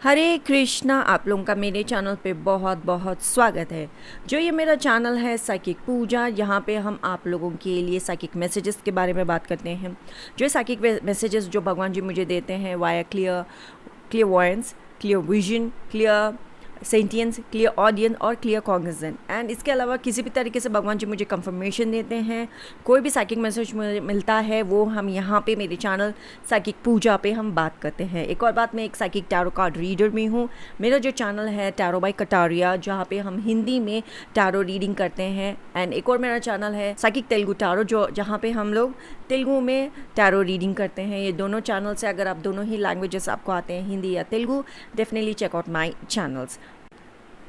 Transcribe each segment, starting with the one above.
हरे कृष्णा। आप लोगों का मेरे चैनल पे बहुत बहुत स्वागत है। जो ये मेरा चैनल है साइकिक पूजा, यहाँ पे हम आप लोगों के लिए साइकिक मैसेजेस के बारे में बात करते हैं। जो साइकिक मैसेजेस जो भगवान जी मुझे देते हैं via clear voyance, clear vision, clear sentience, clear audience और क्लियर कॉग्निजेंट। एंड इसके अलावा किसी भी तरीके से भगवान जी मुझे कंफर्मेशन देते हैं। कोई भी साइकिक मैसेज मुझे मिलता है वो हम यहाँ पे मेरे चैनल साइकिक पूजा पे हम बात करते हैं। एक और बात, मैं एक साइकिक टैरो कार्ड रीडर भी हूँ। मेरा जो चैनल है टैरो बाय कटारिया, जहाँ पे हम हिंदी में टैरो रीडिंग करते हैं। एंड एक और मेरा चैनल है साइकिक तेलुगु टैरो, जहाँ पे हम लोग तेलुगु में टैरो रीडिंग करते हैं। ये दोनों चैनल से अगर आप दोनों ही लैंग्वेजेस आपको आते हैं, हिंदी या Telugu, definitely check out my channels.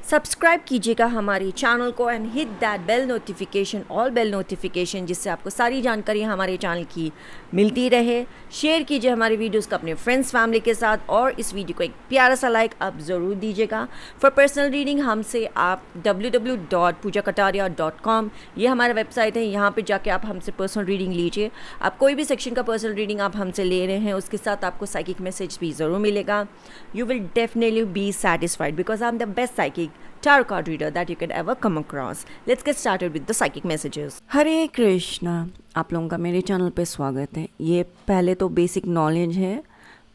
Subscribe कीजिएगा हमारे चैनल को and hit that bell notification, all bell notification, जिससे आपको सारी जानकारी हमारे चैनल की मिलती रहे। शेयर कीजिए हमारे वीडियोस को अपने फ्रेंड्स फैमिली के साथ और इस वीडियो को एक प्यारा सा लाइक आप ज़रूर दीजिएगा। फॉर पर्सनल रीडिंग हमसे आप www.pujakataria.com ये हमारा वेबसाइट है। यहाँ पे जाके आप हमसे पर्सनल रीडिंग लीजिए। आप कोई भी सेक्शन का पर्सनल रीडिंग आप हमसे ले रहे हैं, उसके साथ आपको साइकिक मैसेज भी ज़रूर मिलेगा। You will definitely be satisfied because I am the best psychic tarot card reader that you can ever come across. Let's get started with the psychic messages. हरे कृष्णा। आप लोगों का मेरे चैनल पे स्वागत है। ये पहले तो बेसिक नॉलेज है,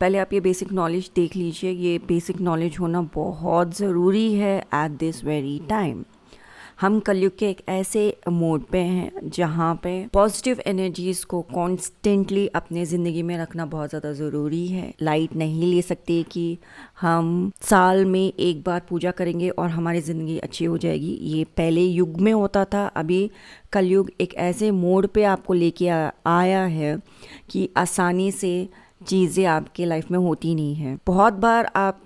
पहले आप ये बेसिक नॉलेज देख लीजिए। ये बेसिक नॉलेज होना बहुत ज़रूरी है एट दिस वेरी टाइम। हम कलयुग के एक ऐसे मोड पे हैं जहाँ पे पॉजिटिव एनर्जीज़ को कॉन्स्टेंटली अपने ज़िंदगी में रखना बहुत ज़्यादा ज़रूरी है। लाइट नहीं ले सकते कि हम साल में एक बार पूजा करेंगे और हमारी ज़िंदगी अच्छी हो जाएगी। ये पहले युग में होता था। अभी कलयुग एक ऐसे मोड पे आपको लेके आया है कि आसानी से चीज़ें आपके लाइफ में होती नहीं हैं। बहुत बार आप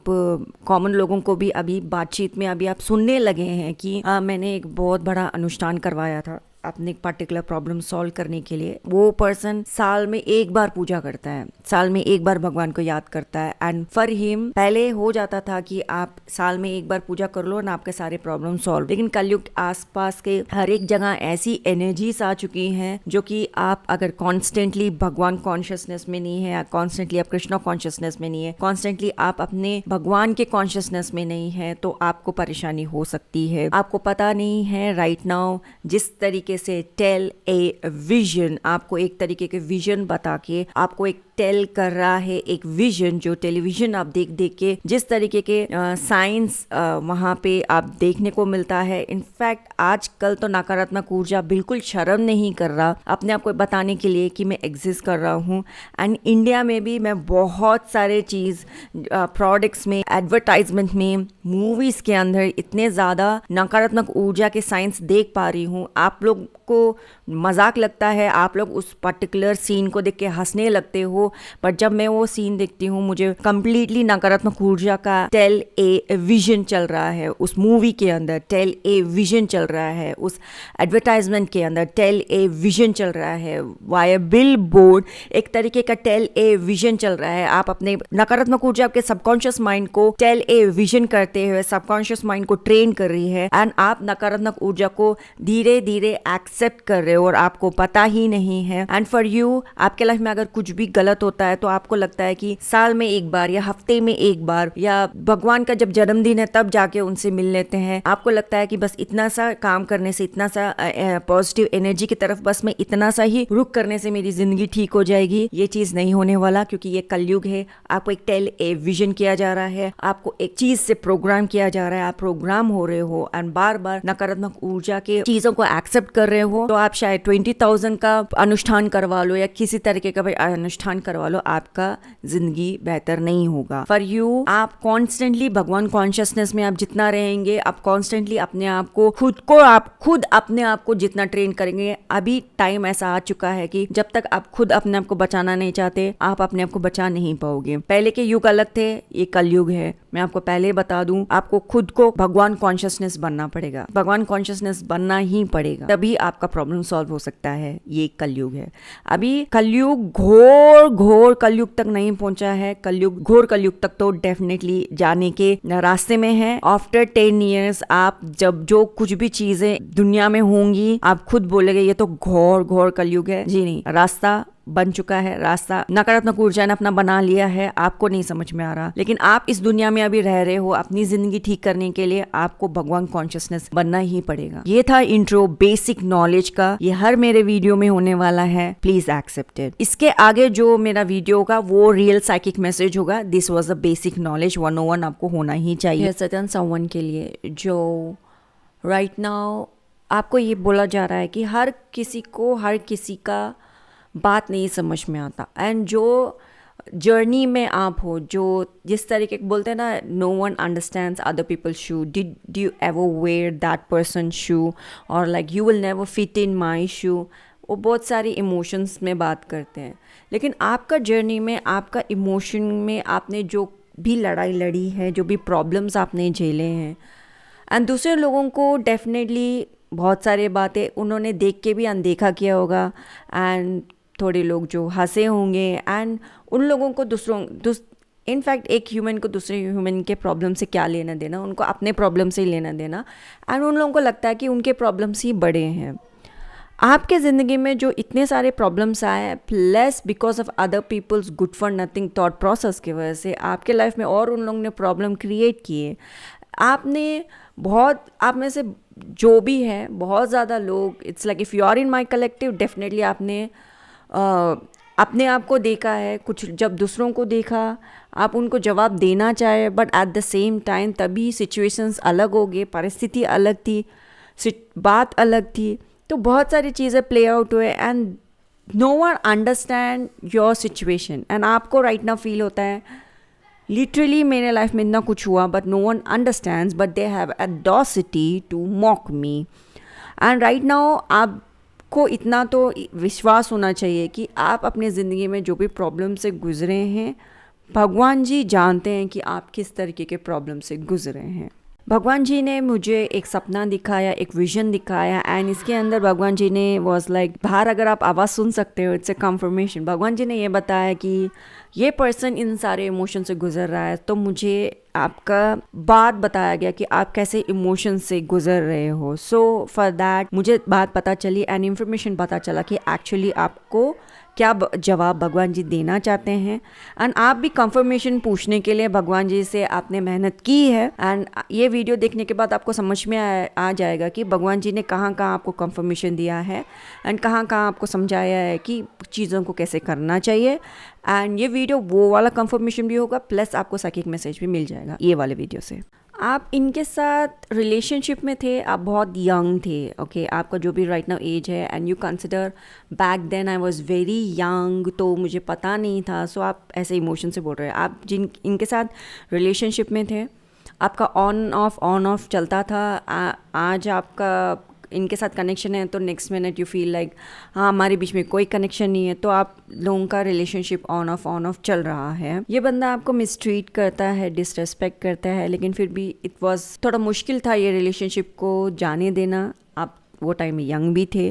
कॉमन लोगों को भी अभी बातचीत में अभी आप सुनने लगे हैं कि मैंने एक बहुत बड़ा अनुष्ठान करवाया था अपने एक पर्टिकुलर प्रॉब्लम सॉल्व करने के लिए। वो पर्सन साल में एक बार पूजा करता है, साल में एक बार भगवान को याद करता है। एंड फॉर हिम पहले हो जाता था कि आप साल में एक बार पूजा कर लो ना, आपके सारे प्रॉब्लम सॉल्व। लेकिन कलयुग आसपास के हर एक जगह ऐसी एनर्जीज आ चुकी हैं जो कि आप अगर कॉन्स्टेंटली भगवान कॉन्शियसनेस में नहीं है, कॉन्स्टेंटली आप कृष्णा कॉन्शियसनेस में नहीं है, कॉन्स्टेंटली आप अपने भगवान के कॉन्शियसनेस में नहीं है, तो आपको परेशानी हो सकती है। आपको पता नहीं है राइट नाउ जिस तरीके से टेल ए विजन, आपको एक तरीके के विजन बता के आपको एक टेल कर रहा है एक विजन, जो टेलीविजन आप देख देख के जिस तरीके के साइंस वहाँ पे आप देखने को मिलता है। इनफैक्ट आजकल तो नकारात्मक ऊर्जा बिल्कुल शर्म नहीं कर रहा अपने आप को बताने के लिए कि मैं एग्जिस्ट कर रहा हूँ। एंड इंडिया में भी मैं बहुत सारे चीज़ प्रोडक्ट्स में, एडवर्टाइजमेंट में, मूवीज़ के अंदर इतने ज़्यादा नकारात्मक ऊर्जा के साइंस देख पा रही हूँ। आप लोग को मजाक लगता है, आप लोग उस पर्टिकुलर सीन को देख के हंसने लगते हो, पर जब मैं वो सीन देखती हूँ मुझे कंप्लीटली नकारात्मक ऊर्जा का टेल ए विजन चल रहा है। उस मूवी के अंदर टेल ए विजन चल रहा है, उस एडवर्टाइजमेंट के अंदर टेल ए विजन चल रहा है, वाया बिल बोर्ड एक तरीके का टेल ए विजन चल रहा है। आप अपने नकारात्मक ऊर्जा आपके सबकॉन्शियस माइंड को टेल ए विजन करते हुए सबकॉन्शियस माइंड को ट्रेन कर रही है। एंड आप नकारात्मक ऊर्जा को धीरे धीरे एक्सेप्ट कर रहे हो और आपको पता ही नहीं है। एंड फॉर यू, आपके लाइफ में अगर कुछ भी गलत होता है तो आपको लगता है कि साल में एक बार या हफ्ते में एक बार या भगवान का जब जन्मदिन है तब जाके उनसे मिल लेते हैं। आपको लगता है कि बस इतना सा काम करने से, इतना सा पॉजिटिव एनर्जी की तरफ बस मैं इतना सा ही रुख करने से मेरी जिंदगी ठीक हो जाएगी। ये चीज नहीं होने वाला, क्योंकि ये कलयुग है। आपको एक टेल ए विजन किया जा रहा है, आपको एक चीज से प्रोग्राम किया जा रहा है, आप प्रोग्राम हो रहे हो एंड बार बार नकारात्मक ऊर्जा के चीजों को एक्सेप्ट कर रहे हो। तो आप शायद 20,000 का अनुष्ठान करवा लो या किसी तरीके का अनुष्ठान करवा लो, आपका जिंदगी बेहतर नहीं होगा। फॉर यू, आप कॉन्स्टेंटली भगवान कॉन्शियसनेस में आप जितना रहेंगे, आप कॉन्स्टेंटली अपने आप को खुद अपने आप को जितना ट्रेन करेंगे। अभी टाइम ऐसा आ चुका है कि जब तक आप खुद अपने आप को बचाना नहीं चाहते, आप अपने आप को बचा नहीं पाओगे। पहले के युग अलग थे, ये कलयुग है। मैं आपको पहले बता दूं, आपको खुद को भगवान कॉन्शियसनेस बनना पड़ेगा, भगवान कॉन्शियसनेस बनना ही पड़ेगा, तभी आपका प्रॉब्लम सॉल्व हो सकता है। ये कलयुग है। अभी कलयुग घोर कलयुग तक नहीं पहुंचा है। कलयुग, घोर कलयुग तक तो डेफिनेटली जाने के रास्ते में है। आफ्टर 10 years आप जब जो कुछ भी चीजें दुनिया में होंगी, आप खुद बोलेंगे ये तो घोर कलयुग है। जी नहीं, रास्ता बन चुका है, रास्ता नकारात्मक ऊर्जा ने अपना बना लिया है, आपको नहीं समझ में आ रहा, लेकिन आप इस दुनिया में अभी रह रहे हो, अपनी जिंदगी ठीक करने के लिए आपको भगवान कॉन्शियसनेस बनना ही पड़ेगा। ये था इंट्रो बेसिक नॉलेज का, ये हर मेरे वीडियो में होने वाला है, प्लीज एक्सेप्ट इट। इसके आगे जो मेरा वीडियो होगा वो रियल साइकिक मैसेज होगा। This was the basic knowledge 101 आपको होना ही चाहिए सर्टेन समवन के लिए जो राइट नाउ आपको ये बोला जा रहा है कि हर किसी को हर किसी का बात नहीं समझ में आता, एंड जो जर्नी में आप हो, जो जिस तरीके बोलते हैं ना, no one understands other people shoe, did you ever wear that person shoe, और like you will never fit in my shoe, वो बहुत सारी इमोशंस में बात करते हैं। लेकिन आपका जर्नी में, आपका इमोशन में आपने जो भी लड़ाई लड़ी है, जो भी प्रॉब्लम्स आपने झेले हैं, एंड दूसरे लोगों को डेफिनेटली बहुत सारी बातें उन्होंने देख के भी अनदेखा किया होगा, एंड थोड़े लोग जो हंसे होंगे, एंड उन लोगों को इनफैक्ट एक ह्यूमन को दूसरे ह्यूमन के प्रॉब्लम से क्या लेना देना, उनको अपने प्रॉब्लम से ही लेना देना, एंड उन लोगों को लगता है कि उनके प्रॉब्लम्स ही बड़े हैं। आपके ज़िंदगी में जो इतने सारे प्रॉब्लम्स आए, plus because of other peoples good for nothing thought process की वजह से आपके लाइफ में और उन लोगों ने प्रॉब्लम क्रिएट किए। आपने बहुत, आप में से जो भी है, बहुत ज़्यादा लोग, it's like if you are in my collective, definitely आपने अपने आप को देखा है, कुछ जब दूसरों को देखा, आप उनको जवाब देना चाहे, but at the same time तभी सिचुएशंस अलग हो गए, परिस्थिति अलग थी, बात अलग थी, तो बहुत सारी चीज़ें प्ले आउट हुए, and no one understand your situation, and आपको राइट नाउ फील होता है लिटरली मेरे लाइफ में इतना कुछ हुआ, but no one understands, but they have audacity to mock me. And right now आपको इतना तो विश्वास होना चाहिए कि आप अपने ज़िंदगी में जो भी प्रॉब्लम से गुजरे हैं, भगवान जी जानते हैं कि आप किस तरीके के प्रॉब्लम से गुजरे हैं। भगवान जी ने मुझे एक सपना दिखाया, एक विजन दिखाया, एंड इसके अंदर भगवान जी ने वॉज लाइक, बाहर अगर आप आवाज़ सुन सकते हो, इट्स ए कंफर्मेशन। भगवान जी ने ये बताया कि ये पर्सन इन सारे इमोशन से गुजर रहा है, तो मुझे आपका बात बताया गया कि आप कैसे इमोशन से गुजर रहे हो। सो फॉर दैट मुझे बात पता चली, एंड इन्फॉर्मेशन पता चला कि एक्चुअली आपको क्या जवाब भगवान जी देना चाहते हैं, एंड आप भी कंफर्मेशन पूछने के लिए भगवान जी से आपने मेहनत की है। एंड ये वीडियो देखने के बाद आपको समझ में आ जाएगा कि भगवान जी ने कहाँ कहाँ आपको कंफर्मेशन दिया है, एंड कहाँ कहाँ आपको समझाया है कि चीज़ों को कैसे करना चाहिए। एंड ये वीडियो वो वाला कंफर्मेशन भी होगा, प्लस आपको साइकिक मैसेज भी मिल जाएगा ये वाले वीडियो से। आप इनके साथ रिलेशनशिप में थे, आप बहुत यंग थे, ओके आपका जो भी राइट नाउ एज है, and you consider back then I was very young, तो मुझे पता नहीं था, सो आप ऐसे इमोशन से बोल रहे हैं। आप इनके साथ रिलेशनशिप में थे, आपका ऑन ऑफ चलता था, आज आपका इनके साथ कनेक्शन है, तो next minute you feel like हाँ हमारे बीच में कोई कनेक्शन नहीं है, तो आप लोगों का रिलेशनशिप ऑन ऑफ चल रहा है। ये बंदा आपको मिसट्रीट करता है, डिसरेस्पेक्ट करता है, लेकिन फिर भी इट वाज थोड़ा मुश्किल था ये रिलेशनशिप को जाने देना। आप वो टाइम में यंग भी थे,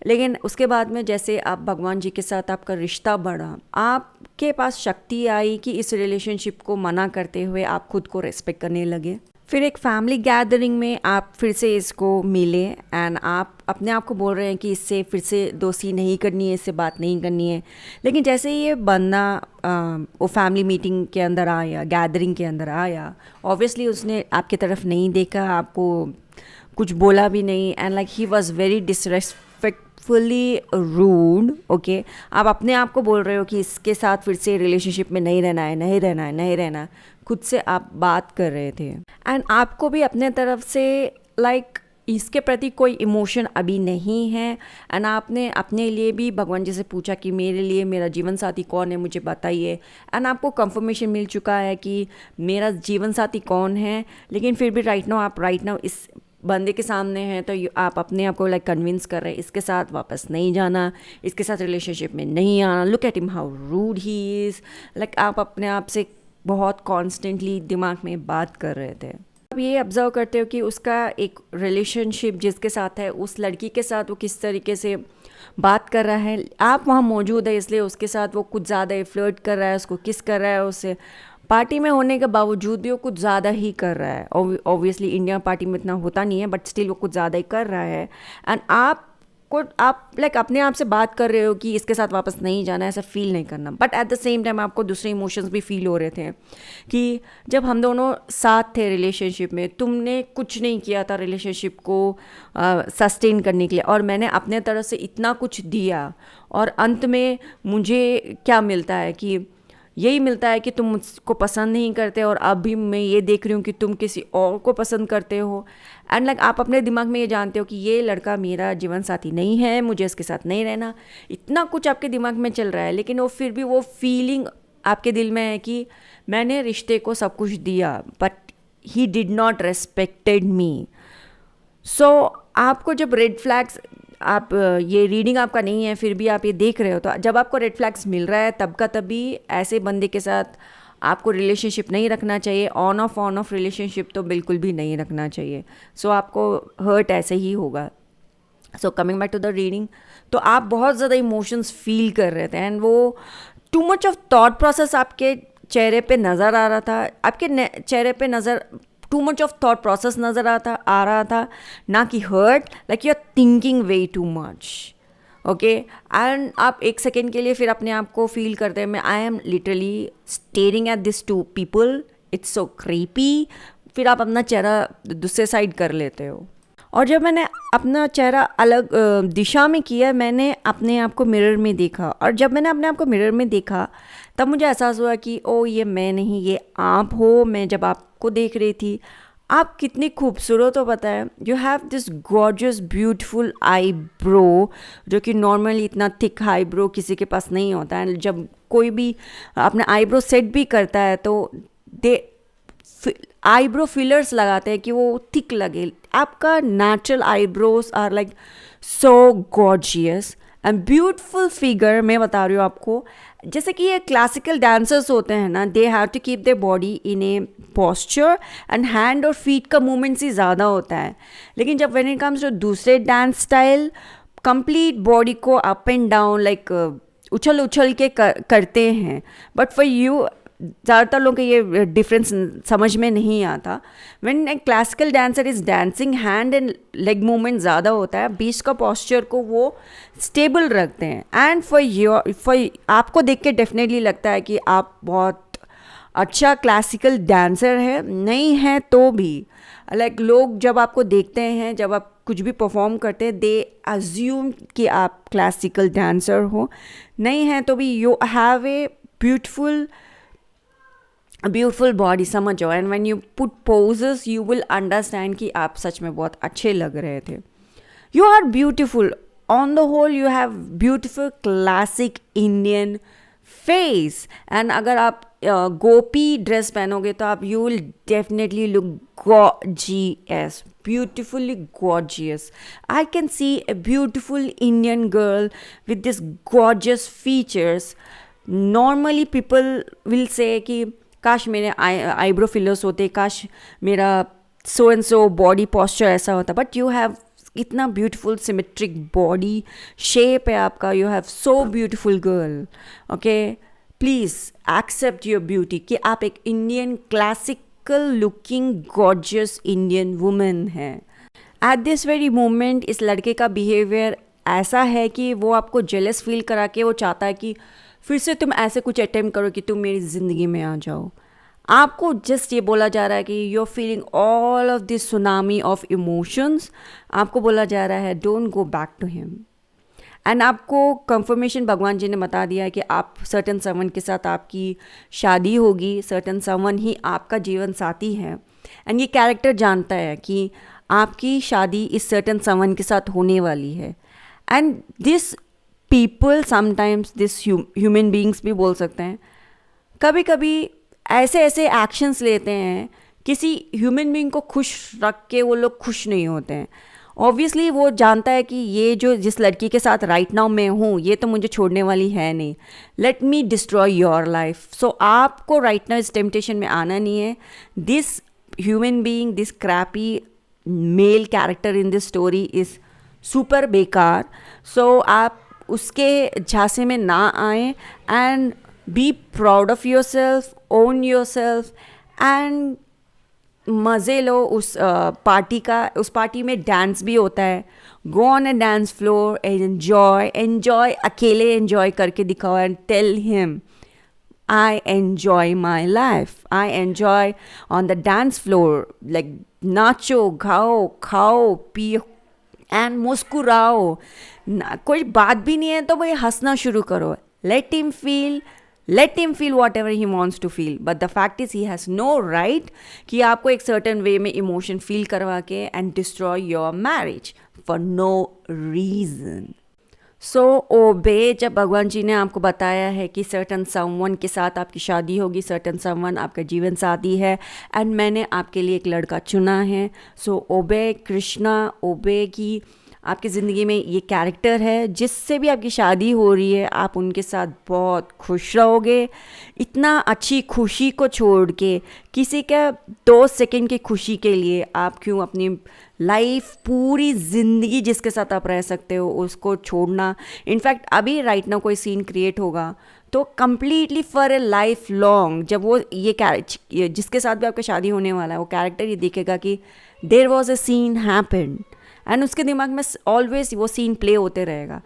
लेकिन उसके बाद में जैसे आप भगवान जी के साथ आपका रिश्ता बढ़ा, आपके पास शक्ति आई कि इस रिलेशनशिप को मना करते हुए आप खुद को रेस्पेक्ट करने लगे। फिर एक फैमिली गैदरिंग में आप फिर से इसको मिले, एंड आप अपने आप को बोल रहे हैं कि इससे फिर से दोस्ती नहीं करनी है, इससे बात नहीं करनी है। लेकिन जैसे ये बंदा वो फैमिली मीटिंग के अंदर आया, गैदरिंग के अंदर आया, ऑब्वियसली उसने आपकी तरफ नहीं देखा, आपको कुछ बोला भी नहीं, and like he was very disrespectfully rude, okay. आप अपने आप को बोल रहे हो कि इसके साथ फिर से रिलेशनशिप में नहीं रहना, खुद से आप बात कर रहे थे, एंड आपको भी अपने तरफ से लाइक इसके प्रति कोई इमोशन अभी नहीं है, एंड आपने अपने लिए भी भगवान जी से पूछा कि मेरे लिए मेरा जीवन साथी कौन है, मुझे बताइए, एंड आपको कंफर्मेशन मिल चुका है कि मेरा जीवन साथी कौन है। लेकिन फिर भी राइट नाउ इस बंदे के सामने हैं, तो आप अपने आप को लाइक कन्विंस कर रहे हैं इसके साथ वापस नहीं जाना, इसके साथ रिलेशनशिप में नहीं आना, look at him how rude he is, like आप अपने आप से बहुत कॉन्स्टेंटली दिमाग में बात कर रहे थे। आप ये ऑब्जर्व करते हो कि उसका एक रिलेशनशिप जिसके साथ है, उस लड़की के साथ वो किस तरीके से बात कर रहा है, आप वहाँ मौजूद है इसलिए उसके साथ वो कुछ ज़्यादा फ्लर्ट कर रहा है, उसको किस कर रहा है, उससे पार्टी में होने के बावजूद भी वो कुछ ज़्यादा ही कर रहा है। ऑब्वियसली इंडिया पार्टी में इतना होता नहीं है, बट स्टिल वो कुछ ज़्यादा ही कर रहा है, एंड आप को आप लाइक अपने आप से बात कर रहे हो कि इसके साथ वापस नहीं जाना, ऐसा फील नहीं करना, but at the same time आपको दूसरे इमोशंस भी फील हो रहे थे कि जब हम दोनों साथ थे रिलेशनशिप में, तुमने कुछ नहीं किया था रिलेशनशिप को सस्टेन करने के लिए, और मैंने अपने तरफ से इतना कुछ दिया, और अंत में मुझे क्या मिलता है कि यही मिलता है कि तुम मुझको पसंद नहीं करते, और अब भी मैं ये देख रही हूँ कि तुम किसी और को पसंद करते हो। एंड लाइक आप अपने दिमाग में ये जानते हो कि ये लड़का मेरा जीवन साथी नहीं है, मुझे इसके साथ नहीं रहना, इतना कुछ आपके दिमाग में चल रहा है, लेकिन वो फिर भी वो फीलिंग आपके दिल में है कि मैंने रिश्ते को सब कुछ दिया but he did not respected me. So आपको जब रेड फ्लैग्स, आप ये रीडिंग आपका नहीं है फिर भी आप ये देख रहे हो, तो जब आपको रेड फ्लैग्स मिल रहा है तब का तभी ऐसे बंदे के साथ आपको रिलेशनशिप नहीं रखना चाहिए। ऑन ऑफ रिलेशनशिप तो बिल्कुल भी नहीं रखना चाहिए। सो आपको हर्ट ऐसे ही होगा। So coming back to the reading, तो आप बहुत ज़्यादा इमोशंस फील कर रहे थे, एंड वो to much of thought process आपके चेहरे पे नज़र आ रहा था, आपके चेहरे पे too much of thought process नज़र आ रहा था, ना कि hurt, like you are thinking way too much. Okay, and आप एक सेकेंड के लिए फिर अपने आप को फील करते हैं, मैं I am literally staring at this two people, it's so creepy. फिर आप अपना चेहरा दूसरे साइड कर लेते हो। और जब मैंने अपना चेहरा अलग दिशा में किया, मैंने अपने आप को मिरर में देखा, और जब मैंने अपने आप को मिरर में देखा तब मुझे एहसास हुआ कि ओ ये मैं नहीं, ये आप हो। मैं जब आपको देख रही थी, आप कितनी खूबसूरत हो पता है। You have this gorgeous beautiful eyebrow, जो कि नॉर्मली इतना थिक आईब्रो किसी के पास नहीं होता है। जब कोई भी अपना आईब्रो सेट भी करता है तो दे आईब्रो फिलर्स लगाते हैं कि वो थिक लगे। आपका natural eyebrows are like so gorgeous and beautiful figure. मैं बता रही हूँ आपको, जैसे कि ये क्लासिकल डांसर्स होते हैं ना, they have to keep their body in a posture and hand और फीट का मूवमेंट्स ही ज़्यादा होता है। लेकिन जब व्हेन इट कम्स टू दूसरे डांस स्टाइल, कंप्लीट बॉडी को अप एंड डाउन लाइक उछल उछल के करते हैं। बट फॉर यू, ज़्यादातर लोगों को ये डिफरेंस समझ में नहीं आता। When A classical dancer is dancing, hand and leg movement ज़्यादा होता है, बीच का पोस्चर को वो स्टेबल रखते हैं। एंड फॉर आपको देख के डेफिनेटली लगता है कि आप बहुत अच्छा क्लासिकल डांसर है, नहीं है तो भी लाइक लोग जब आपको देखते हैं, जब आप कुछ भी परफॉर्म करते हैं, दे अज्यूम कि आप क्लासिकल डांसर हो, नहीं है तो भी you have a beautiful body, समझो। And when you put poses you will understand कि आप सच में बहुत अच्छे लग रहे थे। You are beautiful on the whole, you have beautiful classic Indian face. And अगर आप गोपी ड्रेस पहनोगे तो आप you will definitely look gorgeous, beautifully gorgeous. I can see a beautiful Indian girl with this gorgeous features. Normally people will say कि काश मेरे eyebrow fillers होते, काश मेरा so and so body posture ऐसा होता, बट यू हैव इतना beautiful symmetric body shape है आपका। You have so beautiful girl. Okay, please accept your beauty कि आप एक Indian classical looking gorgeous Indian women हैं। एट दिस वेरी मोमेंट इस लड़के का बिहेवियर ऐसा है कि वो आपको जेलस फील करा के वो चाहता है कि फिर से तुम ऐसे कुछ अटेम्प्ट करो कि तुम मेरी ज़िंदगी में आ जाओ। आपको जस्ट ये बोला जा रहा है कि you are feeling all of this tsunami of emotions. आपको बोला जा रहा है don't go back to him. And आपको कंफर्मेशन भगवान जी ने बता दिया है कि आप सर्टन समवन के साथ आपकी शादी होगी, सर्टन समवन ही आपका जीवन साथी है। एंड ये कैरेक्टर जानता है कि आपकी शादी इस सर्टन समवन के साथ होने वाली है। And this people sometimes, this human beings भी बोल सकते हैं, कभी कभी ऐसे एक्शंस लेते हैं किसी ह्यूमन बींग को खुश रख के वो लोग खुश नहीं होते हैं। ऑब्वियसली वो जानता है कि ये जो जिस लड़की के साथ राइट नाउ मैं हूँ ये तो मुझे छोड़ने वाली है नहीं, let me destroy your life. So आपको राइट नाउ इस टेम्पटेशन में आना नहीं है। This human being, this crappy male character in this story is super बेकार। सो आप उसके झांसे में ना आए and be proud of yourself, own yourself and मज़े लो उस पार्टी का। उस पार्टी में डांस भी होता है। Go on a dance floor, enjoy, अकेले एन्जॉय करके दिखाओ and tell him I enjoy my life. I enjoy on the dance floor. Like नाचो, गाओ, खाओ, पियो एंड मुस्कुराओ। कोई बात भी नहीं है तो भाई हंसना शुरू करो। Let him feel whatever he wants to feel. But the fact is he has no right कि आपको एक certain way में emotion feel करवा के and destroy your marriage for no reason. सो ओबे, जब भगवान जी ने आपको बताया है कि सर्टन समवन के साथ आपकी शादी होगी, सर्टन समवन आपका जीवन साथी है एंड मैंने आपके लिए एक लड़का चुना है, सो ओबे कृष्णा, ओबे की आपकी ज़िंदगी में ये कैरेक्टर है जिससे भी आपकी शादी हो रही है, आप उनके साथ बहुत खुश रहोगे। इतना अच्छी खुशी को छोड़ के किसी का 2 सेकंड की खुशी के लिए आप क्यों अपनी लाइफ, पूरी ज़िंदगी जिसके साथ आप रह सकते हो उसको छोड़ना। इनफैक्ट अभी राइट ना कोई सीन क्रिएट होगा तो completely for a life long जब वो ये जिसके साथ भी आपका शादी होने वाला है वो कैरेक्टर ये देखेगा कि there was a scene happened and उसके दिमाग में ऑलवेज वो सीन प्ले होते रहेगा।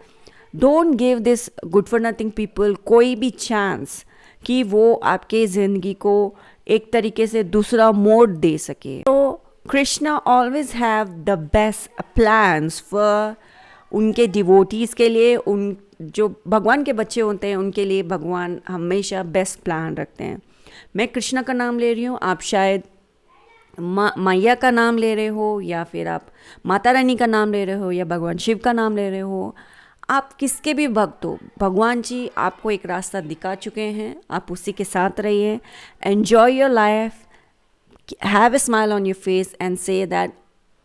Don't give this good for nothing people कोई भी चांस कि वो आपके ज़िंदगी को एक तरीके से दूसरा मोड़ दे सके। तो Krishna always have the best plans for उनके डिवोटीज़ के लिए। उन जो भगवान के बच्चे होते हैं उनके लिए भगवान हमेशा बेस्ट प्लान रखते हैं। मैं कृष्णा का नाम ले रही हूँ, आप शायद मैया का नाम ले रहे हो या फिर आप माता रानी का नाम ले रहे हो या भगवान शिव का नाम ले रहे हो। आप किसके भी भक्त हो, भगवान जी आपको एक रास्ता दिखा चुके हैं, आप उसी के साथ रहिए। Enjoy your life, have a smile on your face and say that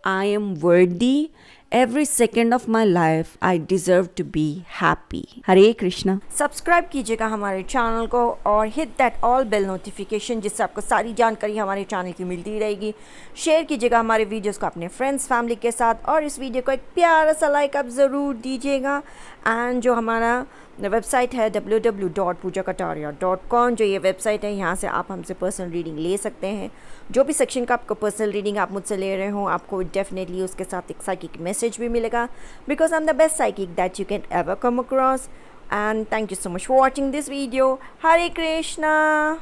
I am worthy. Every second of my life I deserve to be happy. Hare Krishna. Subscribe कीजिएगा हमारे चैनल को और hit that all bell notification जिससे आपको सारी जानकारी हमारे channel की मिलती रहेगी। शेयर कीजिएगा हमारे वीडियोस को अपने फ्रेंड्स फैमिली के साथ और इस वीडियो को एक प्यारा सा लाइक आप ज़रूर दीजिएगा। एंड जो हमारा वेबसाइट है www.poojakataria.com, जो ये वेबसाइट है यहाँ से आप हमसे पर्सनल रीडिंग ले सकते हैं। जो भी सेक्शन का आपको पर्सनल रीडिंग आप मुझसे ले रहे हो आपको डेफिनेटली उसके साथ एक साइकिक मैसेज भी मिलेगा, because I am the best psychic that you can ever come across. And thank you so much for watching this video. Hare Krishna.